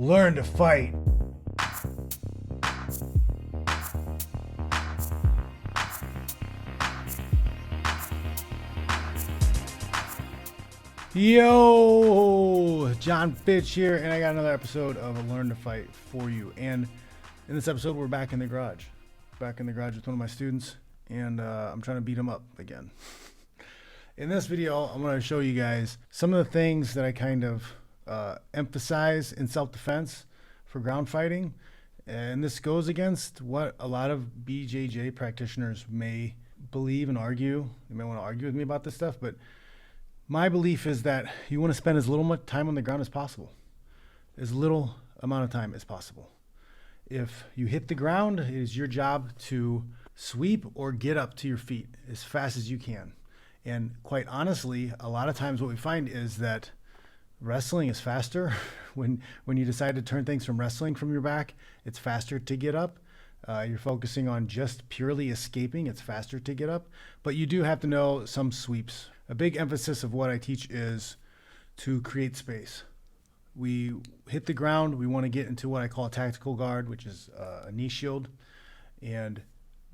Learn to fight. Yo, John Fitch here, and I got another episode of Learn to Fight for you. And in this episode, we're back in the garage. Back in the garage with one of my students, and I'm trying to beat him up again. In this video, I'm going to show you guys some of the things that I kind of emphasize in self-defense for ground fighting. And this goes against what a lot of BJJ practitioners may believe and argue. You may want to argue with me about this stuff, but my belief is that you want to spend as little time on the ground as possible. As little amount of time as possible. If you hit the ground, it is your job to sweep or get up to your feet as fast as you can. And quite honestly, a lot of times what we find is that wrestling is faster. When you decide to turn things from wrestling from your back, it's faster to get up. You're focusing on just purely escaping. It's faster to get up. But you do have to know some sweeps. A big emphasis of what I teach is to create space. We hit the ground. We want to get into what I call a tactical guard, which is a knee shield. And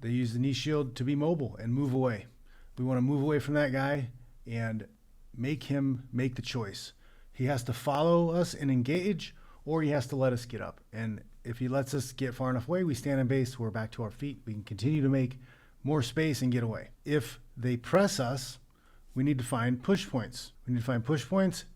they use the knee shield to be mobile and move away. We want to move away from that guy and make him make the choice. He has to follow us and engage, or he has to let us get up. And if he lets us get far enough away, we stand in base, we're back to our feet. We can continue to make more space and get away. If they press us, we need to find push points. We need to find push points,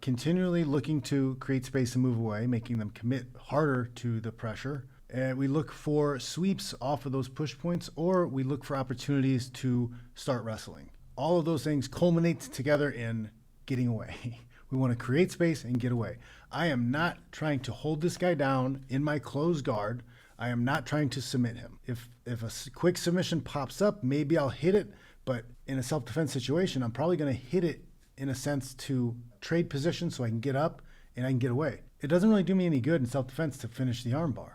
continually looking to create space and move away, making them commit harder to the pressure. And we look for sweeps off of those push points, or we look for opportunities to start wrestling. All of those things culminate together in getting away. We want to create space and get away. I am not trying to hold this guy down in my closed guard. I am not trying to submit him. If a quick submission pops up, maybe I'll hit it, but in a self-defense situation, I'm probably going to hit it in a sense to trade position so I can get up and I can get away. It doesn't really do me any good in self-defense to finish the armbar.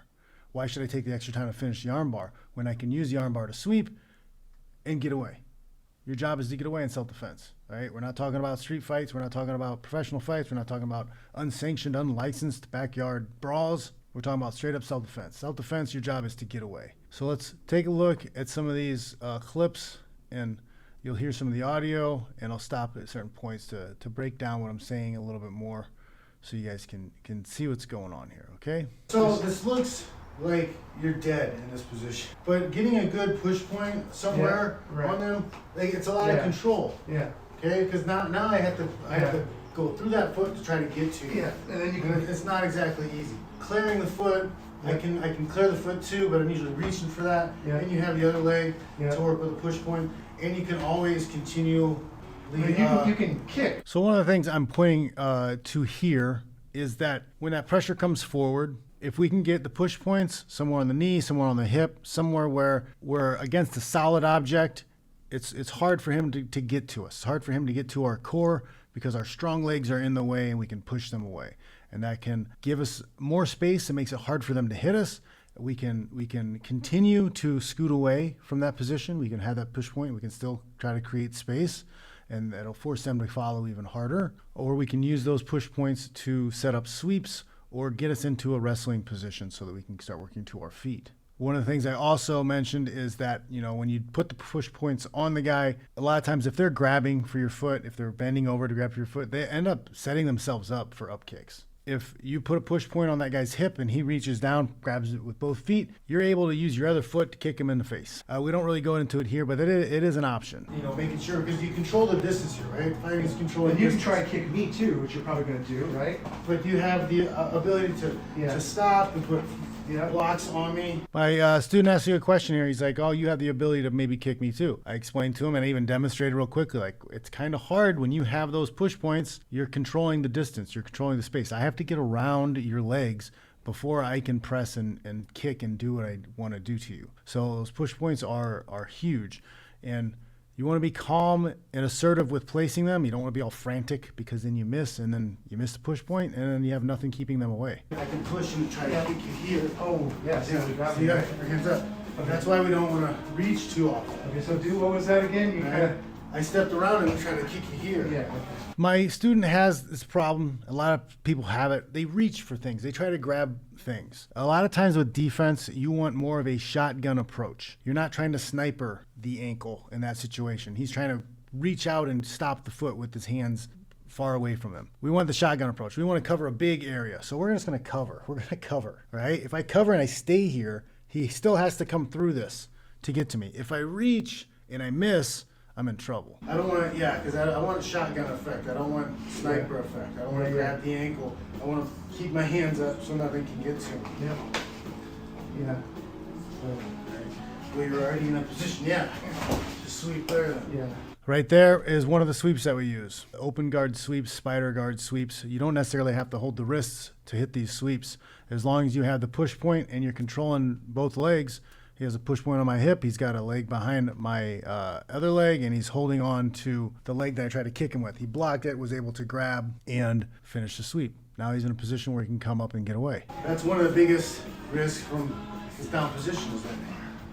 Why should I take the extra time to finish the armbar when I can use the armbar to sweep and get away? Your job is to get away in self-defense, right? We're not talking about street fights. We're not talking about professional fights. We're not talking about unsanctioned, unlicensed backyard brawls. We're talking about straight up self-defense. Self-defense, your job is to get away. So let's take a look at some of these clips, and you'll hear some of the audio, and I'll stop at certain points to break down what I'm saying a little bit more so you guys can see what's going on here, okay? So this looks like you're dead in this position, but getting a good push point somewhere on them, like, it's a lot of control. Yeah. Okay, because now I have to go through that foot to try to get to you. Yeah, and then you can. It's not exactly easy. Clearing the foot, I can clear the foot too, but I'm usually reaching for that. Yeah. And you have the other leg to work with a push point, and you can always continue. You can kick. So one of the things I'm pointing to here is that when that pressure comes forward, if we can get the push points somewhere on the knee, somewhere on the hip, somewhere where we're against a solid object, it's hard for him to get to us. It's hard for him to get to our core because our strong legs are in the way and we can push them away. And that can give us more space. It makes it hard for them to hit us. We can continue to scoot away from that position. We can have that push point. We can still try to create space, and that'll force them to follow even harder. Or we can use those push points to set up sweeps or get us into a wrestling position so that we can start working to our feet. One of the things I also mentioned is that, when you put the push points on the guy, a lot of times if they're grabbing for your foot, if they're bending over to grab for your foot, they end up setting themselves up for up kicks. If you put a push point on that guy's hip and he reaches down, grabs it with both feet, you're able to use your other foot to kick him in the face. We don't really go into it here, but it is an option. Making sure, because you control the distance here, right? Fighting is controlling distance. And you can try kick me too, which you're probably going to do, right? But you have the ability to stop and put blocks on me. My student asked you a question here. He's like, oh, you have the ability to maybe kick me too. I explained to him, and I even demonstrated real quickly, like, it's kind of hard when you have those push points. You're controlling the distance. You're controlling the space. I have to get around your legs before I can press and kick and do what I want to do to you. So those push points are huge. And you want to be calm and assertive with placing them. You don't want to be all frantic, because then you miss, and then you miss the push point, and then you have nothing keeping them away. I can push and try to kick you here. Oh, yeah. So you got your hands up. Okay. That's why we don't want to reach too often. Okay, so what was that again? I stepped around and I'm trying to kick you here. Yeah. Okay. My student has this problem. A lot of people have it. They reach for things. They try to grab things. A lot of times with defense, you want more of a shotgun approach. You're not trying to sniper the ankle in that situation. He's trying to reach out and stop the foot with his hands far away from him. We want the shotgun approach. We want to cover a big area. So we're just going to cover. We're going to cover, right? If I cover and I stay here, he still has to come through this to get to me. If I reach and I miss, I'm in trouble. I don't want to, because I want a shotgun effect. I don't want sniper effect. I don't want to grab the ankle. I want to keep my hands up so nothing can get to me. Yeah. Yeah. Well, you're already in a position. Yeah. Just sweep there. Yeah. Right there is one of the sweeps that we use. Open guard sweeps, spider guard sweeps. You don't necessarily have to hold the wrists to hit these sweeps. As long as you have the push point and you're controlling both legs. He has a push point on my hip. He's got a leg behind my other leg, and he's holding on to the leg that I tried to kick him with. He blocked it, was able to grab and finish the sweep. Now he's in a position where he can come up and get away. That's one of the biggest risks from his down position is that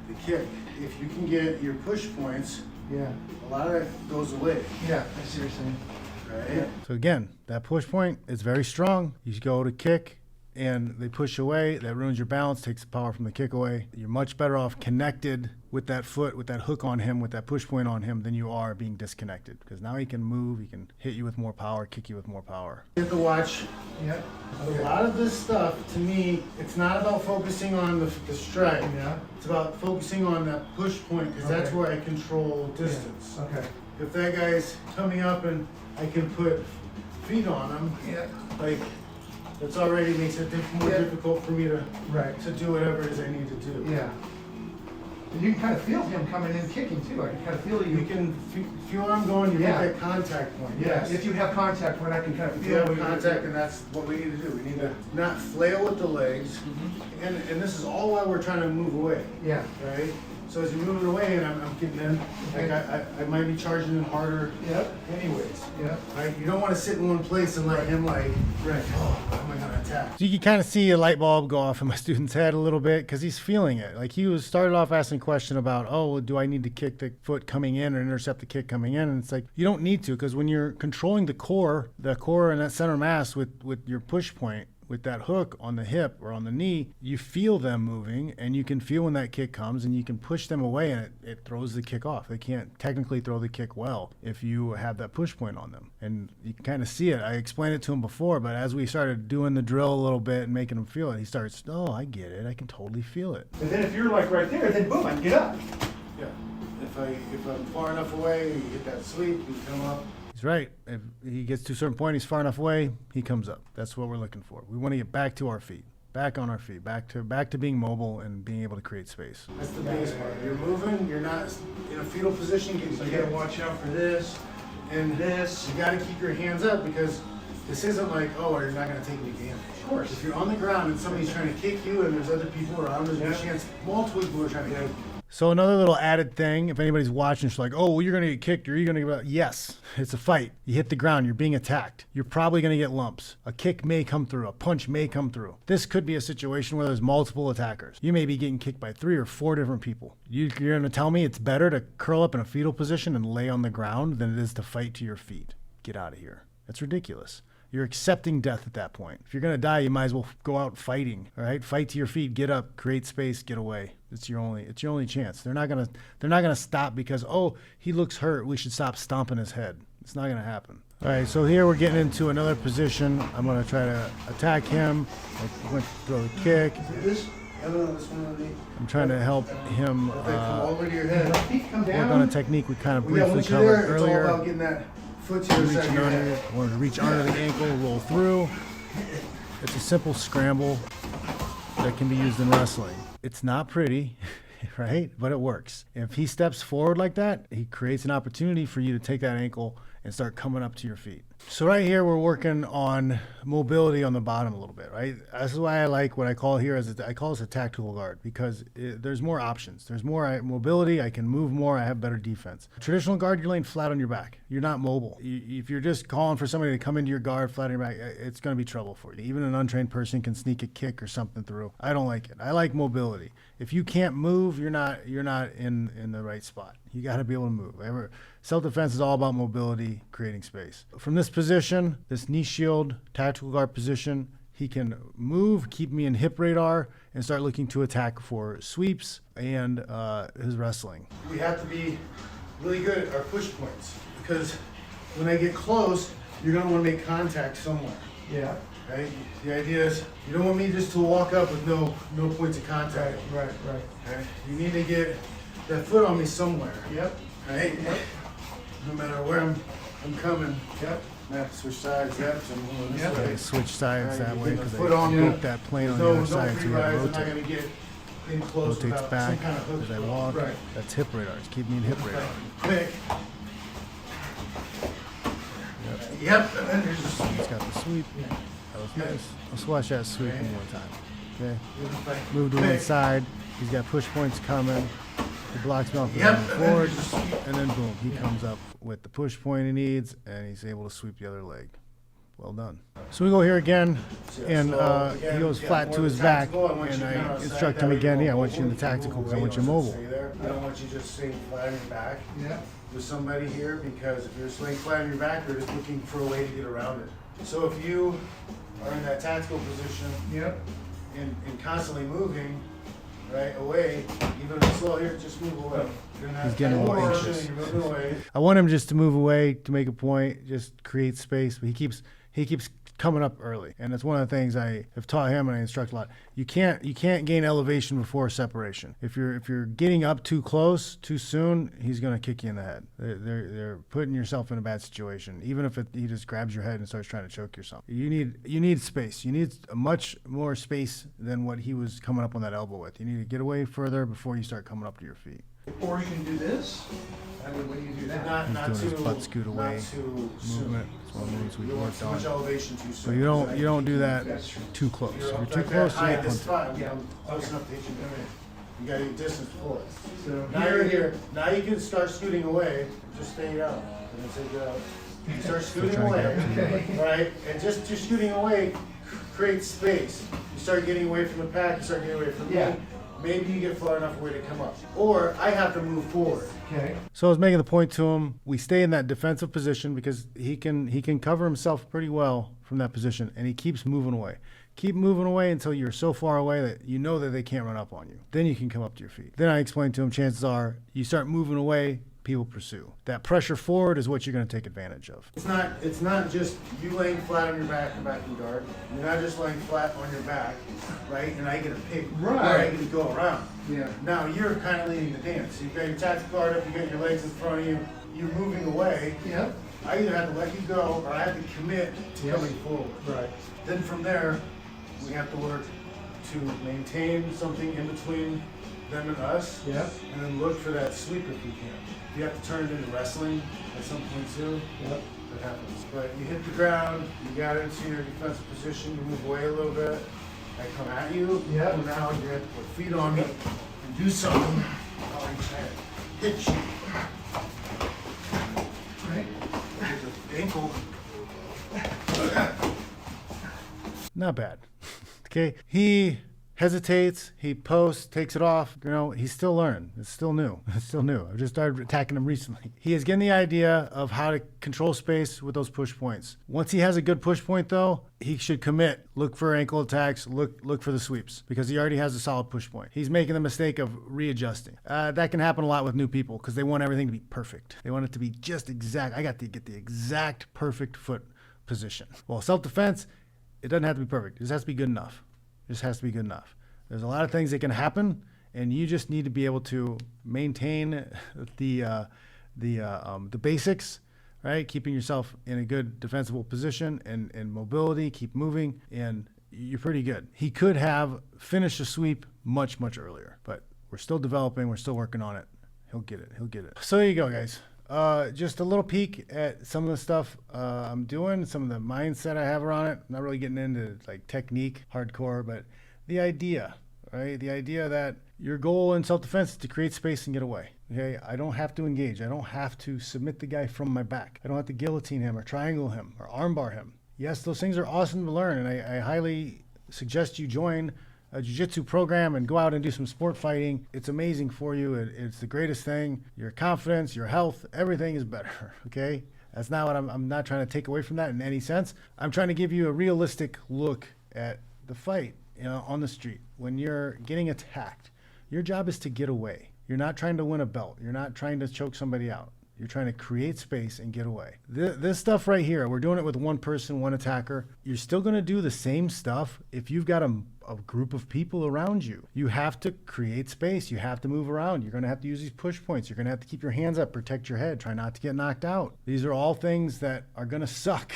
the kick. If you can get your push points, a lot of that goes away. Yeah, I see what you're saying. Right? So again, that push point is very strong. You go to kick, and they push away, that ruins your balance, takes the power from the kick away. You're much better off connected with that foot, with that hook on him, with that push point on him, than you are being disconnected. Because now he can move, he can hit you with more power, kick you with more power. You have to watch. Yeah. A lot of this stuff, to me, it's not about focusing on the strike. Yeah. It's about focusing on that push point, because that's where I control distance. Yeah. Okay. If that guy's coming up and I can put feet on him, like, it's already makes it more difficult for me to do whatever it is I need to do. Yeah. And you can kind of feel him coming in kicking too. I can kind of feel you. You can feel where I'm going. You hit that contact point. Yes. If you have contact point, I can kind of feel. You have contact, and that's what we need to do. We need to not flail with the legs, and this is all while we're trying to move away. Yeah. Right. So as you're moving away and I'm getting in, like I might be charging in harder. Anyways. Right. You don't want to sit in one place and let him oh, how am I gonna attack? So you can kind of see a light bulb go off in my student's head a little bit because he's feeling it. Like he started off asking a question about, oh, do I need to kick the foot coming in or intercept the kick coming in? And it's like you don't need to, because when you're controlling the core and that center mass with your push point, with that hook on the hip or on the knee, you feel them moving, and you can feel when that kick comes, and you can push them away, and it throws the kick off. They can't technically throw the kick well if you have that push point on them. And you can kind of see it. I explained it to him before, but as we started doing the drill a little bit and making him feel it, he starts, oh, I get it. I can totally feel it. And then if you're like right there, then boom, I can get up. Yeah. If I'm far enough away, you get that sweep, you come up. He's right. If he gets to a certain point, he's far enough away, he comes up. That's what we're looking for. We want to get back to our feet, back on our feet, back to being mobile and being able to create space. That's the biggest part. You're moving. You're not in a fetal position. So you got to watch out for this and this. You got to keep your hands up, because this isn't like, oh, you're not going to take any damage. Of course. If you're on the ground and somebody's trying to kick you and there's other people around, there's a chance multiple people are trying to kick you. So another little added thing, if anybody's watching, it's like, oh, well, you're going to get kicked, or you're going to get... Yes, it's a fight. You hit the ground. You're being attacked. You're probably going to get lumps. A kick may come through. A punch may come through. This could be a situation where there's multiple attackers. You may be getting kicked by 3 or 4 different people. You're going to tell me it's better to curl up in a fetal position and lay on the ground than it is to fight to your feet. Get out of here. That's ridiculous. You're accepting death at that point. If you're going to die, you might as well go out fighting, all right? Fight to your feet, get up, create space, get away. It's your only chance. They're not going to stop because, oh, he looks hurt, we should stop stomping his head. It's not going to happen. All right, so here we're getting into another position. I'm going to try to attack him. I went to throw the kick. I'm trying to help him work on a technique we kind of briefly covered earlier. It's all about getting that foot to your Reaching under, I wanted to reach under the ankle, roll through. It's a simple scramble that can be used in wrestling. It's not pretty, right? But it works. If he steps forward like that, he creates an opportunity for you to take that ankle and start coming up to your feet. So right here, we're working on mobility on the bottom a little bit, right? This is why I like what I call here I call this a tactical guard, because there's more options. There's more mobility. I can move more. I have better defense. Traditional guard, you're laying flat on your back. You're not mobile. If you're just calling for somebody to come into your guard flat on your back, it's going to be trouble for you. Even an untrained person can sneak a kick or something through. I don't like it. I like mobility. If you can't move, you're not in the right spot. You got to be able to move. Self-defense is all about mobility, creating space. From this position, this knee shield, tactical guard position, he can move, keep me in hip radar, and start looking to attack for sweeps and his wrestling. We have to be really good at our push points, because when I get close, you're going to want to make contact somewhere. Yeah. Right? The idea is you don't want me just to walk up with no points of contact. Right. Okay? You need to get that foot on me somewhere. Yep. Right? Yep. No matter where I'm coming. Yep. I have to switch sides. Yep. So I'm going this way. Switch sides that way because foot on me. broke that plane on the other side, so you gotta I'm not rotate. going to get in close Rotates without back some kind of hook. as I walk. Right. That's hip radar. It's keeping me in hip radar. Quick. Yep. And then there's just It's got the sweep. That was nice. Let's watch that sweep one more time. Okay. Move to one side. He's got push points coming. He blocks me off the forward, and then boom, he comes up with the push point he needs, and he's able to sweep the other leg. Well done. So we go here again, and he goes flat to his back, and I instruct him again. Yeah, I want you in the tactical because I want you mobile. I don't want you just staying flat on your back Yeah. with somebody here, because if you're laying flat on your back, you're just looking for a way to get around it. So if you are in that tactical position Yep. and constantly moving, right, away, even if it's slow here, just move away. He's getting a little anxious. You're moving away. I want him just to move away to make a point, just create space. But he keeps coming up early, and that's one of the things I have taught him and I instruct a lot. You can't gain elevation before separation. If you're getting up too close too soon, he's gonna kick you in the head. They're putting yourself in a bad situation. Even if he just grabs your head and starts trying to choke you or something. You need space. You need a much more space than what he was coming up on that elbow with. You need to get away further before you start coming up to your feet. Or you can do this. I mean, when you do that. Not He's doing too, his butt scoot away not too soon. movement. It's one of the moves we You don't want worked too much on. elevation too soon. So you don't do that That's true. too close. If You're you're up too like close, that you high, get this punted. spot, I'm close enough to hit you in the mid. You gotta get distance before it. So Now you're here. Now you can start scooting away. Just stay out. And then take it out. You start scooting trying to away, get up to you. right? And just scooting away creates space. You start getting away from the pack. You start getting away from Yeah. me. Maybe you get far enough away to come up. Or I have to move forward. Okay. So I was making the point to him, we stay in that defensive position because he can cover himself pretty well from that position, and he keeps moving away. Keep moving away until you're so far away that you know that they can't run up on you. Then you can come up to your feet. Then I explained to him, chances are you start moving away, people pursue. That pressure forward is what you're going to take advantage of. It's not just you laying flat on your back and back in guard. You're not just laying flat on your back, right? And I get a pick where I get to go around. Yeah. Now you're kind of leading the dance. You've got your tactical guard up, you got your legs in front of you, you're moving away. Yep. I either have to let you go or I have to commit to Yes. coming forward. Right. Then from there, we have to work to maintain something in between them and us, Yep. and then look for that sweep if we can. If you have to turn it into wrestling at some point too, Yep. that happens. But you hit the ground, you got into your defensive position, you move away a little bit, I come at you, Yep. and now you have to put feet on me and do something. I'll hit you. Right. There's an ankle. Not bad. Okay. He hesitates, he posts, takes it off. You know, he's still learning. It's still new. It's still new. I've just started attacking him recently. He is getting the idea of how to control space with those push points. Once he has a good push point though, he should commit, look for ankle attacks, look for the sweeps, because he already has a solid push point. He's making the mistake of readjusting. That can happen a lot with new people because they want everything to be perfect. They want it to be just exact. I got to get the exact perfect foot position. Well, self-defense, it doesn't have to be perfect. It just has to be good enough. It just has to be good enough. There's a lot of things that can happen, and you just need to be able to maintain the basics, right? Keeping yourself in a good defensible position and mobility, keep moving, and you're pretty good. He could have finished a sweep much, much earlier, but we're still developing. We're still working on it. He'll get it. He'll get it. So there you go, guys. Just a little peek at some of the stuff I'm doing, some of the mindset I have around it. Not really getting into like technique, hardcore, but the idea, right? The idea that your goal in self-defense is to create space and get away. Okay, I don't have to engage. I don't have to submit the guy from my back. I don't have to guillotine him or triangle him or armbar him. Yes, those things are awesome to learn, and I highly suggest you join a jiu-jitsu program and go out and do some sport fighting. It's amazing for you. It's the greatest thing. Your confidence, your health, everything is better, okay? That's not what I'm not trying to take away from that in any sense. I'm trying to give you a realistic look at the fight, you know, on the street. When you're getting attacked, your job is to get away. You're not trying to win a belt. You're not trying to choke somebody out. You're trying to create space and get away. This stuff right here, we're doing it with one person, one attacker. You're still going to do the same stuff if you've got a group of people around you. You have to create space. You have to move around. You're going to have to use these push points. You're going to have to keep your hands up, protect your head, try not to get knocked out. These are all things that are going to suck,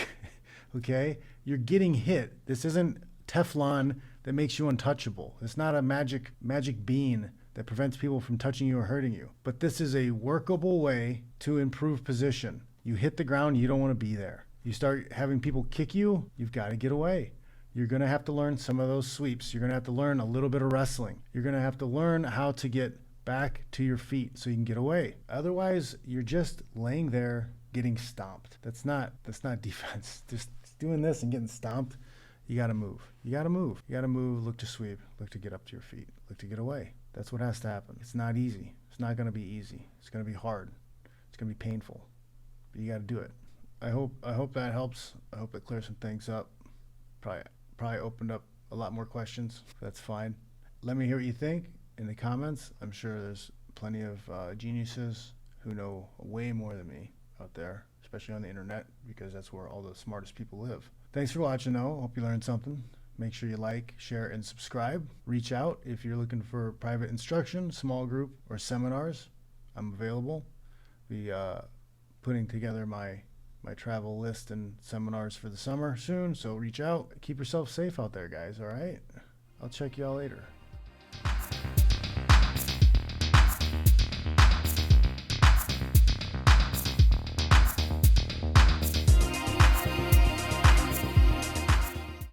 okay? You're getting hit. This isn't Teflon that makes you untouchable. It's not a magic bean that prevents people from touching you or hurting you. But this is a workable way to improve position. You hit the ground, you don't want to be there. You start having people kick you, you've got to get away. You're going to have to learn some of those sweeps. You're going to have to learn a little bit of wrestling. You're going to have to learn how to get back to your feet so you can get away. Otherwise, you're just laying there getting stomped. That's not defense. Just doing this and getting stomped. You got to move. You got to move. You got to move, look to sweep, look to get up to your feet, look to get away. That's what has to happen. It's not easy. It's not going to be easy. It's going to be hard. It's going to be painful. But you got to do it. I hope that helps. I hope it clears some things up. Probably opened up a lot more questions. That's fine. Let me hear what you think in the comments. I'm sure there's plenty of geniuses who know way more than me out there, especially on the internet, because that's where all the smartest people live. Thanks for watching, though. Hope you learned something. Make sure you like, share, and subscribe. Reach out if you're looking for private instruction, small group, or seminars. I'm available. Be putting together my travel list and seminars for the summer soon, so reach out. Keep yourself safe out there, guys, all right? I'll check y'all later.